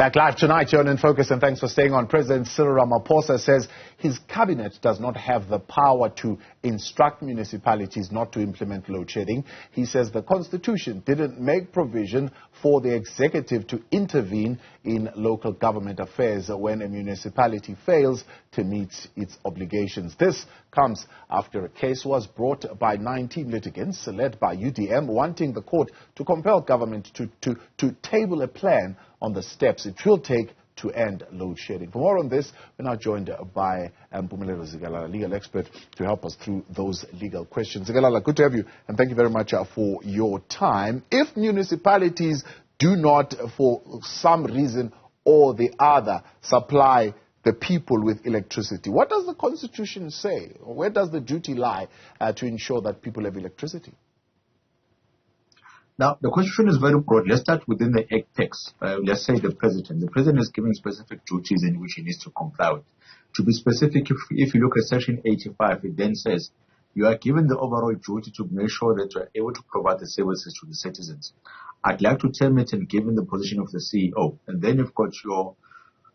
Back live tonight, you're in Focus, and thanks for staying on. President Cyril Ramaphosa says his cabinet does not have the power to instruct municipalities not to implement load shedding. He says the constitution didn't make provision for the executive to intervene in local government affairs when a municipality fails to meet its obligations. This comes after a case was brought by 19 litigants led by UDM wanting the court to compel government to table a plan on the steps it will take to end load shedding. For more on this, we're now joined by Mpumelelo Zikalala, legal expert, to help us through those legal questions. Zikalala, good to have you, and thank you very much for your time. If municipalities do not, for some reason or the other, supply the people with electricity, what does the Constitution say? Where does the duty lie to ensure that people have electricity? Now, the Constitution is very broad. Let's start within the Act text. Let's say the President. The President is giving specific duties in which he needs to comply with. To be specific, if you look at Section 85, it then says you are given the overall duty to make sure that you are able to provide the services to the citizens. I'd like to term it and given the position of the CEO. And then you've got your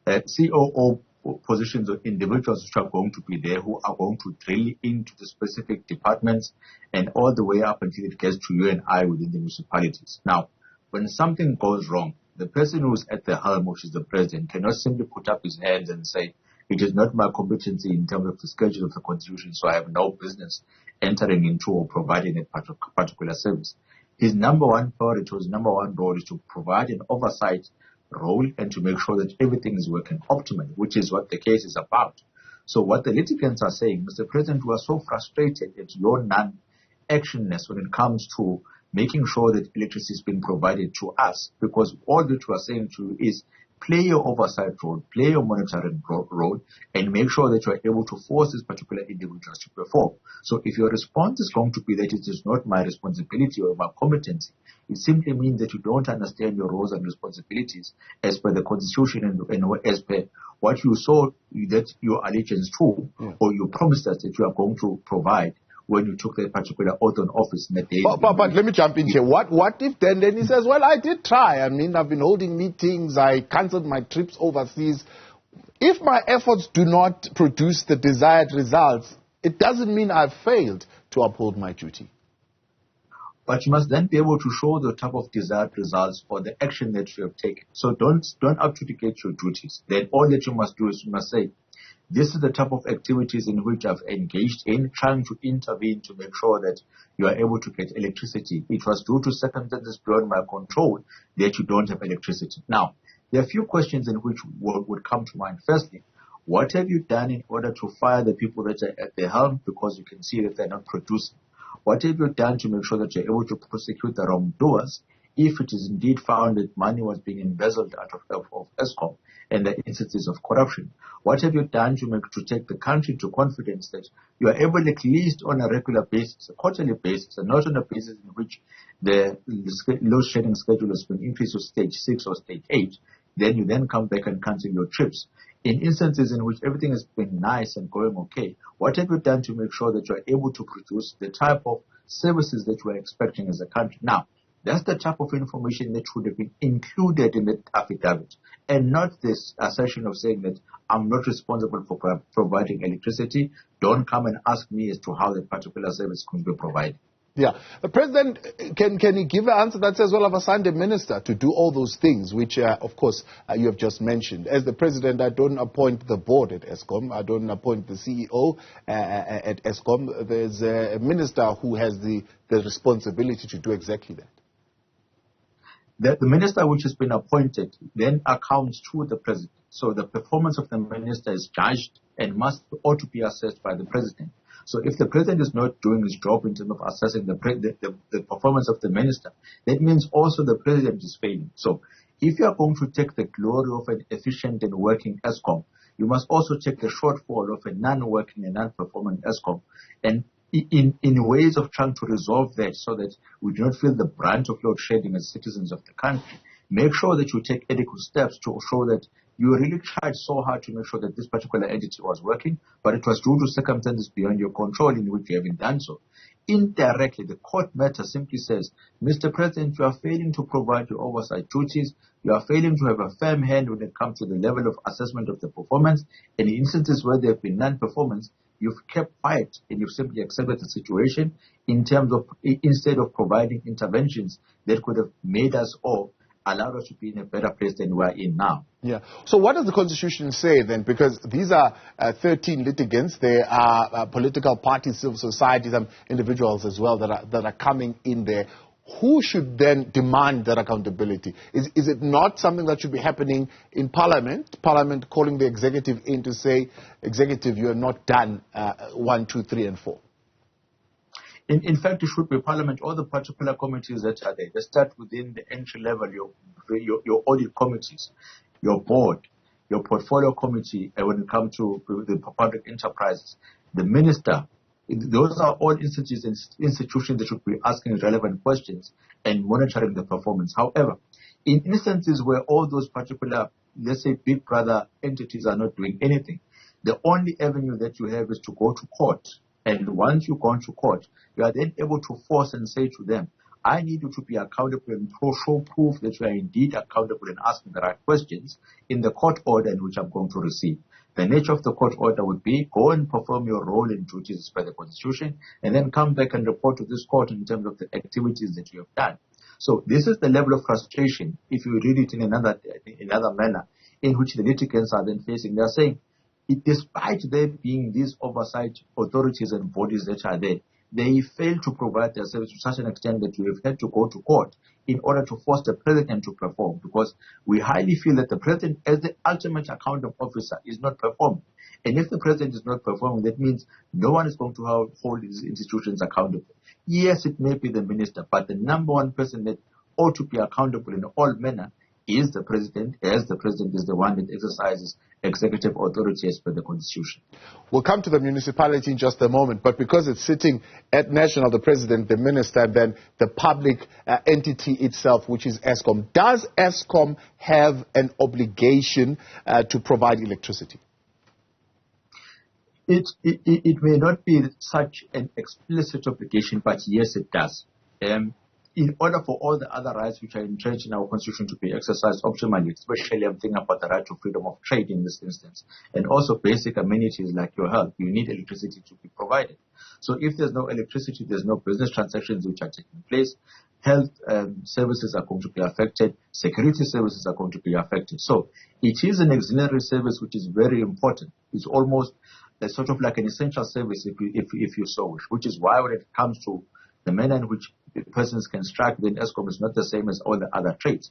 COO positions of individuals who are going to be there, who are going to drill into the specific departments and all the way up until it gets to you and I within the municipalities. Now, when something goes wrong, the person who's at the helm, which is the president, cannot simply put up his hands and say, it is not my competency in terms of the schedule of the constitution, so I have no business entering into or providing a particular service. His number one priority, his number one role is to provide an oversight role and to make sure that everything is working optimally, which is what the case is about. So what the litigants are saying, Mr. President, we are so frustrated at your non-actionness when it comes to making sure that electricity is being provided to us, because all that we are saying to you is play your oversight role, play your monitoring role, and make sure that you are able to force these particular individuals to perform. So if your response is going to be that it is not my responsibility or my competency, it simply means that you don't understand your roles and responsibilities as per the Constitution and as per what you saw that your allegiance to, or you promised us that you are going to provide when you took that particular oath on office in the day. But let me jump in here. What if then he says, well, I did try. I mean, I've been holding meetings. I cancelled my trips overseas. If my efforts do not produce the desired results, it doesn't mean I've failed to uphold my duty. But you must then be able to show the type of desired results for the action that you have taken. So don't abdicate your duties. Then all that you must do is you must say, this is the type of activities in which I've engaged in, trying to intervene to make sure that you are able to get electricity. It was due to circumstances beyond my control that you don't have electricity. Now, there are a few questions in which would come to mind. Firstly, what have you done in order to fire the people that are at the helm because you can see that they're not producing? What have you done to make sure that you're able to prosecute the wrongdoers if it is indeed found that money was being embezzled out of ESCOM and the instances of corruption? What have you done to take the country to confidence that you are able, at least on a regular basis, a quarterly basis, and not on a basis in which the load shedding schedule has been increased to stage 6 or stage 8, then you then come back and cancel your trips? In instances in which everything has been nice and going okay, what have you done to make sure that you are able to produce the type of services that you are expecting as a country? Now, that's the type of information that should have been included in the affidavit, and not this assertion of saying that I'm not responsible for providing electricity. Don't come and ask me as to how that particular service can be provided. Yeah. The President, can he give an answer that says, well, I've assigned a minister to do all those things, which, of course, you have just mentioned. As the President, I don't appoint the board at ESCOM. I don't appoint the CEO at ESCOM. There's a minister who has the responsibility to do exactly that. The minister which has been appointed then accounts to the president. So the performance of the minister is judged and ought to be assessed by the president. So if the president is not doing his job in terms of assessing the performance of the minister, that means also the president is failing. So if you are going to take the glory of an efficient and working ESCOM, you must also take the shortfall of a non-working and non-performing ESCOM, and in ways of trying to resolve that so that we do not feel the brunt of load shedding as citizens of the country, make sure that you take adequate steps to show that you really tried so hard to make sure that this particular entity was working, but it was due to circumstances beyond your control in which you haven't done so. Indirectly, the court matter simply says, Mr. President, you are failing to provide your oversight duties. You are failing to have a firm hand when it comes to the level of assessment of the performance. And in instances where there have been non-performance, you've kept quiet and you've simply accepted the situation instead of providing interventions that could have made us all allowed us to be in a better place than we are in now. Yeah. So what does the Constitution say then? Because these are 13 litigants. There are political parties, civil society, some individuals as well that are coming in there. Who should then demand that accountability? Is it not something that should be happening in Parliament? Parliament calling the executive in to say, executive, you are not done 1, 2, 3, and 4. In fact, it should be Parliament, all the particular committees that are there. They start within the entry level, your audit committees, your board, your portfolio committee, and when it comes to the public enterprises, the minister. Those are all institutions that should be asking relevant questions and monitoring the performance. However, in instances where all those particular, let's say, big brother entities are not doing anything, the only avenue that you have is to go to court. And once you've gone to court, you are then able to force and say to them, I need you to be accountable and show proof that you are indeed accountable and asking the right questions in the court order in which I'm going to receive. The nature of the court order would be go and perform your role and duties by the Constitution and then come back and report to this court in terms of the activities that you have done. So this is the level of frustration, if you read it in another manner, in which the litigants are then facing. They are saying, despite there being these oversight authorities and bodies that are there, they fail to provide their service to such an extent that you have had to go to court in order to force the president to perform, because we highly feel that the president, as the ultimate accounting officer, is not performing. And if the president is not performing, that means no one is going to hold these institutions accountable. Yes, it may be the minister, but the number one person that ought to be accountable in all manner is the president, as the president is the one that exercises executive authority as per the Constitution. We'll come to the municipality in just a moment, but because it's sitting at national, the president, the minister, and then the public entity itself, which is Eskom, does Eskom have an obligation to provide electricity? It may not be such an explicit obligation, but yes, it does. In order for all the other rights which are entrenched in our Constitution to be exercised optimally, especially I'm thinking about the right to freedom of trade in this instance, and also basic amenities like your health, you need electricity to be provided. So if there's no electricity, there's no business transactions which are taking place, health services are going to be affected, security services are going to be affected. So it is an auxiliary service which is very important. It's almost a sort of like an essential service if you so wish, which is why when it comes to the manner in which persons can strike, then Eskom is not the same as all the other trades.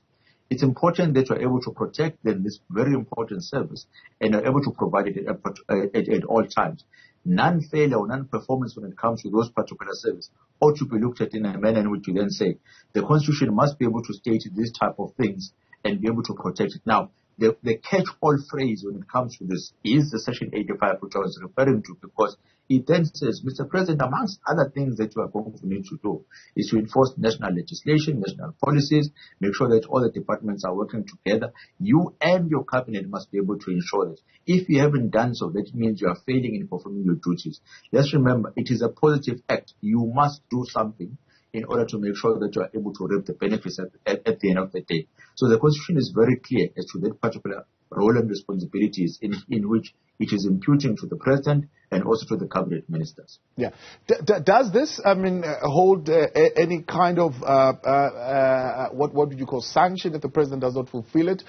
It's important that you're able to protect then this very important service and you're able to provide it at all times. Non-failure or non-performance when it comes to those particular services ought to be looked at in a manner in which you then say the Constitution must be able to state these type of things and be able to protect it. Now, the catch-all phrase when it comes to this is the Section 85 which I was referring to, because it then says, Mr. President, amongst other things that you are going to need to do is to enforce national legislation, national policies, make sure that all the departments are working together. You and your cabinet must be able to ensure that. If you haven't done so, that means you are failing in performing your duties. Let's remember, it is a positive act. You must do something in order to make sure that you are able to reap the benefits at the end of the day. So the Constitution is very clear as to that particular role and responsibilities in which it is imputing to the president and also to the cabinet ministers. Yeah. Does this, hold any kind of, what would you call sanction if the president does not fulfill it?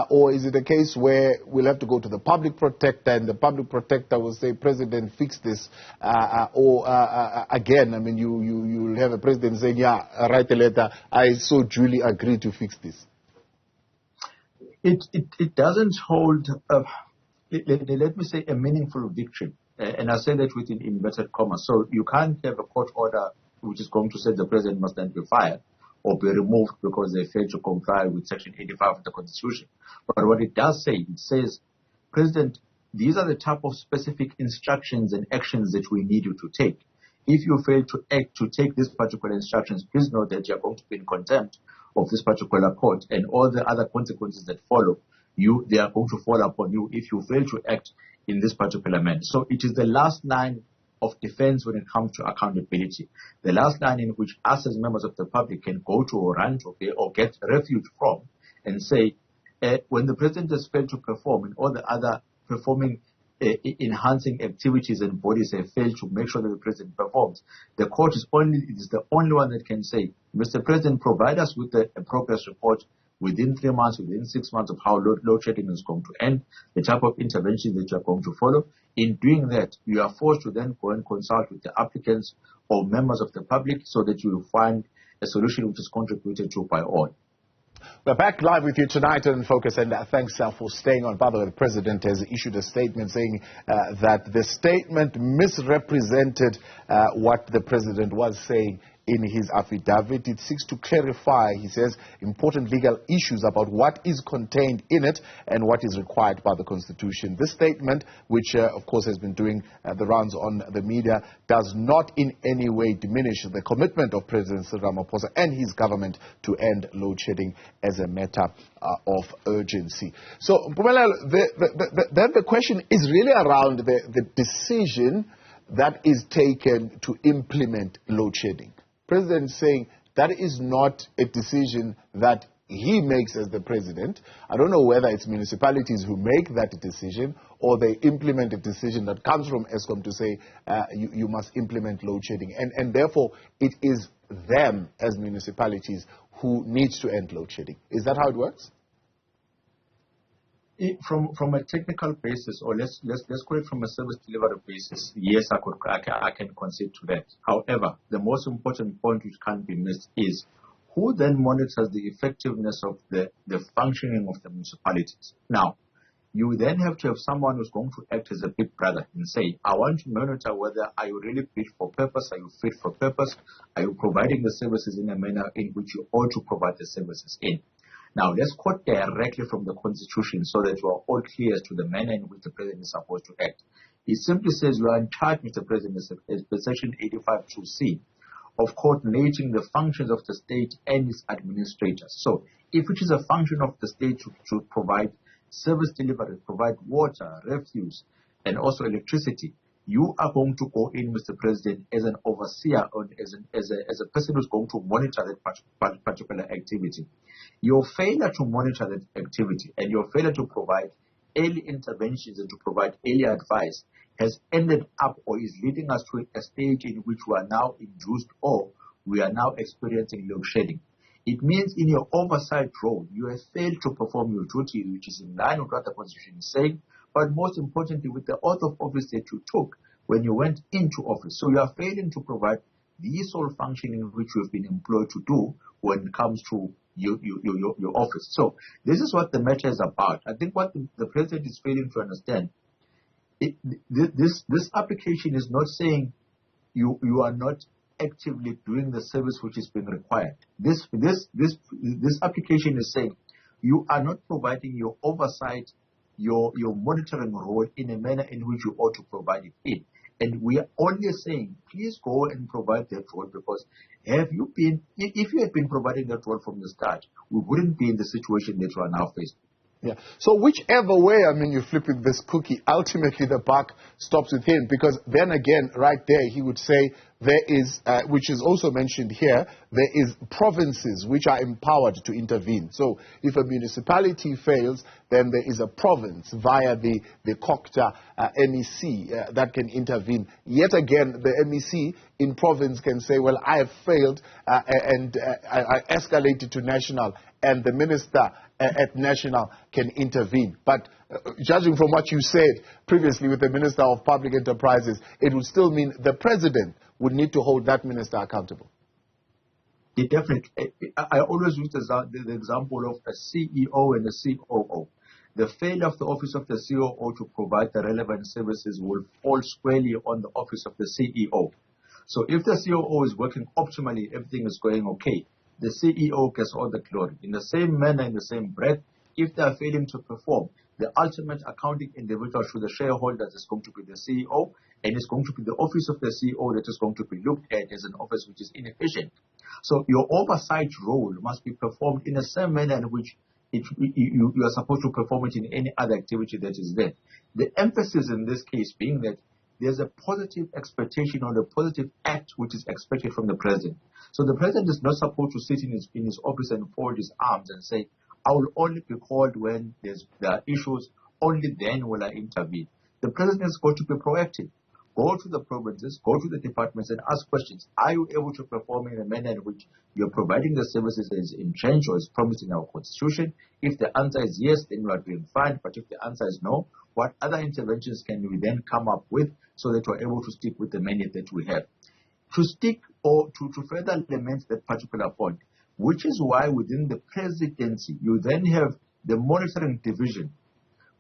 Or is it a case where we'll have to go to the public protector and the public protector will say, President, fix this? Again, you'll have a president saying, yeah, write a letter, I so duly agree to fix this. It doesn't hold, let me say, a meaningful victory. And I say that within inverted commas. So you can't have a court order which is going to say the president must then be fired or be removed because they failed to comply with Section 85 of the Constitution. But what it does say, it says, President, these are the type of specific instructions and actions that we need you to take. If you fail to take these particular instructions, please know that you are going to be in contempt of this particular court, and all the other consequences that follow, they are going to fall upon you if you fail to act in this particular manner. So it is the last line of defense when it comes to accountability. The last line in which us as members of the public can go to or run to or get refuge from and say, when the president has failed to perform and all the other performing enhancing activities and bodies have failed to make sure that the president performs, the court is the only one that can say, Mr. President, provide us with a progress report within 3 months, within 6 months of how load shedding is going to end, the type of intervention that you are going to follow. In doing that, you are forced to then go and consult with the applicants or members of the public so that you will find a solution which is contributed to by all. We're back live with you tonight on Focus, and thanks for staying on. By the way, the President has issued a statement saying that the statement misrepresented what the President was saying in his affidavit. It seeks to clarify, he says, important legal issues about what is contained in it and what is required by the Constitution. This statement, which of course has been doing the rounds on the media, does not in any way diminish the commitment of President Cyril Ramaphosa and his government to end load shedding as a matter of urgency. So, Mpumelelo, then the question is really around the decision that is taken to implement load shedding. President saying that is not a decision that he makes as the president. I don't know whether it's municipalities who make that decision or they implement a decision that comes from ESCOM to say you must implement load shedding. And therefore, it is them as municipalities who needs to end load shedding. Is that how it works? From a technical basis, or let's call it from a service delivery basis, yes, I can concede to that. However, the most important point which can't be missed is who then monitors the effectiveness of the functioning of the municipalities. Now, you then have to have someone who's going to act as a big brother and say, I want to monitor whether are you really fit for purpose, are you fit for purpose, are you providing the services in a manner in which you ought to provide the services in. Now, let's quote directly from the Constitution so that you are all clear as to the manner in which the President is supposed to act. It simply says you are in charge, Mr. President, as per Section 85(2)(c), of coordinating the functions of the state and its administrators. So, if it is a function of the state to provide service delivery, provide water, refuse, and also electricity, you are going to go in, Mr. President, as an overseer or as a person who's going to monitor that particular activity. Your failure to monitor that activity and your failure to provide early interventions and to provide early advice has ended up or is leading us to a stage in which we are now induced or we are now experiencing load shedding. It means in your oversight role, you have failed to perform your duty, which is in line with what the Constitution is saying, but most importantly, with the oath of office that you took when you went into office. So you are failing to provide the sole functioning which you have been employed to do when it comes to your office. So this is what the matter is about. I think what the President is failing to understand, this application is not saying you are not actively doing the service which is being required. This application is saying you are not providing your oversight, your monitoring role in a manner in which you ought to provide it in. And we are only saying, please go and provide that role, because if you had been providing that role from the start, we wouldn't be in the situation that we are now faced. Yeah. So whichever way, you flip with this cookie, ultimately the buck stops with him, because then again, right there, he would say there is, which is also mentioned here, there is provinces which are empowered to intervene. So if a municipality fails, then there is a province via the COCTA MEC that can intervene. Yet again, the MEC in province can say, well, I have failed and I escalated to national, and the minister at national can intervene. But judging from what you said previously with the Minister of Public Enterprises, it would still mean the President would need to hold that minister accountable. It definitely. I always use the example of a CEO and a COO. The failure of the office of the COO to provide the relevant services will fall squarely on the office of the CEO. So if the COO is working optimally, everything is going okay, the CEO gets all the glory. In the same manner, in the same breath, if they are failing to perform, the ultimate accounting individual to the shareholders is going to be the CEO, and it's going to be the office of the CEO that is going to be looked at as an office which is inefficient. So your oversight role must be performed in the same manner in which you are supposed to perform it in any other activity that is there. The emphasis in this case being that there's a positive expectation or a positive act which is expected from the President. So the President is not supposed to sit in his office and fold his arms and say, I will only be called when there are issues. Only then will I intervene. The president is going to be proactive. Go to the provinces, go to the departments and ask questions. Are you able to perform in a manner in which you're providing the services as entrenched or as promised in our constitution? If the answer is yes, then you are doing fine. But if the answer is no, what other interventions can we then come up with so that we're able to stick with the mandate that we have? To stick or to further lament that particular point, which is why within the presidency, you then have the monitoring division,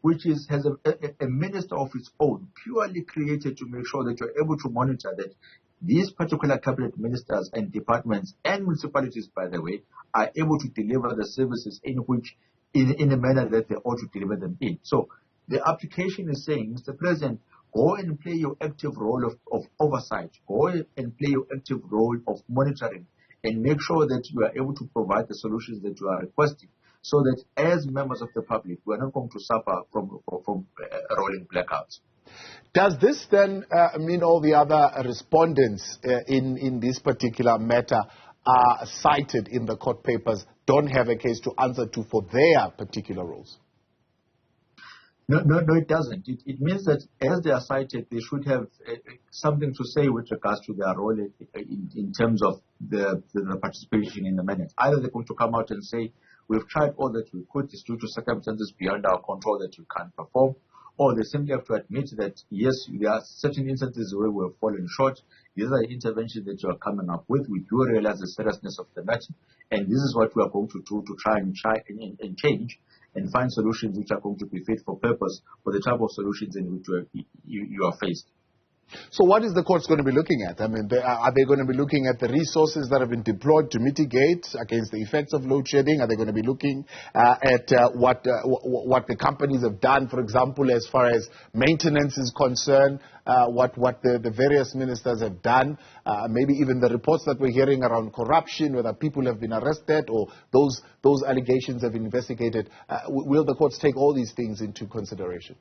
which has a minister of its own, purely created to make sure that you're able to monitor that these particular cabinet ministers and departments and municipalities, by the way, are able to deliver the services in a manner that they ought to deliver them in. So the application is saying, Mr. President, go and play your active role of oversight. Go and play your active role of monitoring and make sure that you are able to provide the solutions that you are requesting, so that as members of the public, we are not going to suffer from rolling blackouts. Does this then mean all the other respondents in this particular matter are cited in the court papers, don't have a case to answer to for their particular roles? No, it doesn't. It means that as they are cited, they should have something to say with regards to their role in terms of the participation in the minutes. Either they're going to come out and say, we've tried all that we could, it's due to circumstances beyond our control that we can't perform, or they simply have to admit that, yes, there are certain instances where we have fallen short. These are the interventions that you are coming up with. We do realize the seriousness of the matter, and this is what we are going to do to try and change and find solutions which are going to be fit for purpose for the type of solutions in which you are faced. So what is the courts going to be looking at? I mean, are they going to be looking at the resources that have been deployed to mitigate against the effects of load shedding? Are they going to be looking at what the companies have done, for example, as far as maintenance is concerned, what the various ministers have done, maybe even the reports that we're hearing around corruption, whether people have been arrested or those allegations have been investigated? Will the courts take all these things into consideration?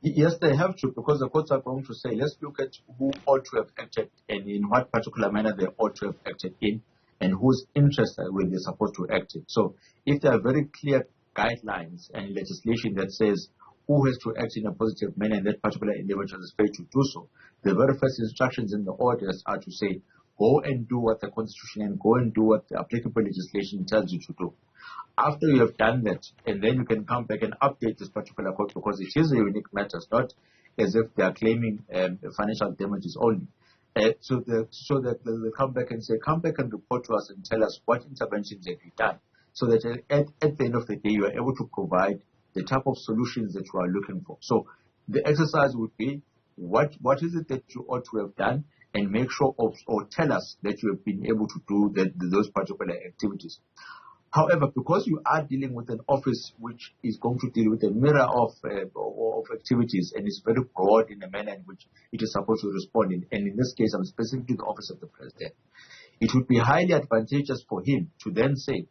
Yes, they have to, because the courts are going to say, let's look at who ought to have acted and in what particular manner they ought to have acted in and whose interests will they supposed to act in. So if there are very clear guidelines and legislation that says who has to act in a positive manner and that particular individual is free to do so, the very first instructions in the orders are to say, go and do what the Constitution and go and do what the applicable legislation tells you to do. After you have done that, and then you can come back and update this particular court, because it is a unique matter. It's not as if they are claiming financial damages only. So that they'll come back and say, come back and report to us and tell us what interventions have you done, so that at the end of the day, you are able to provide the type of solutions that you are looking for. So the exercise would be, what is it that you ought to have done, and make sure or tell us that you have been able to do those particular activities. However, because you are dealing with an office which is going to deal with a mirror of activities and is very broad in the manner in which it is supposed to respond, and in this case, I'm specifically the office of the president, it would be highly advantageous for him to then say,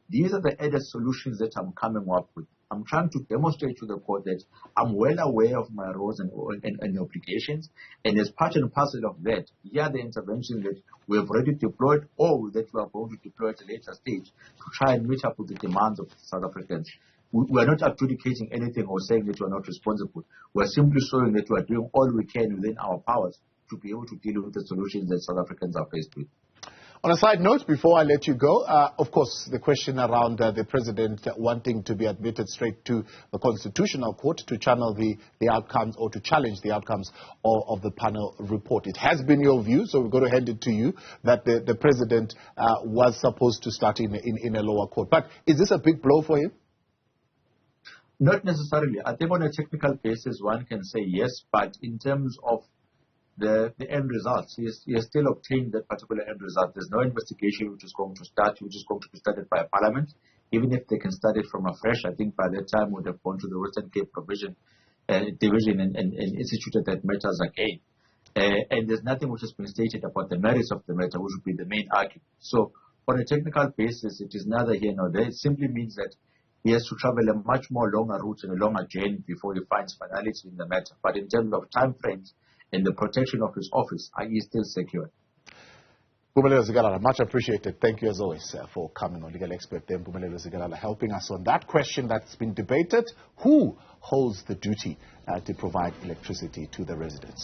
these are the added solutions that I'm coming up with. I'm trying to demonstrate to the court that I'm well aware of my roles and obligations, and as part and parcel of that, here are the interventions that we have already deployed or that we are going to deploy at a later stage to try and meet up with the demands of South Africans. We are not adjudicating anything or saying that we are not responsible. We are simply showing that we are doing all we can within our powers to be able to deal with the solutions that South Africans are faced with. On a side note, before I let you go, of course, the question around the president wanting to be admitted straight to the Constitutional Court to channel the outcomes or to challenge the outcomes of the panel report. It has been your view, so we're going to hand it to you, that the president was supposed to start in a lower court. But is this a big blow for him? Not necessarily. I think on a technical basis, one can say yes, but in terms of the end results, he has still obtained that particular end result. There's no investigation which is going to start, which is going to be started by Parliament. Even if they can start it from afresh, I think by that time we would have gone to the Western Cape Division and instituted that matters again. And there's nothing which has been stated about the merits of the matter, which would be the main argument. So on a technical basis, it is neither here nor there. It simply means that he has to travel a much more longer route and a longer journey before he finds finality in the matter. But in terms of time frames and the protection of his office, he is still secure. Mpumelelo Zikalala, much appreciated. Thank you as always for coming on. Legal expert there, Mpumelelo Zikalala, helping us on that question that's been debated. Who holds the duty to provide electricity to the residents?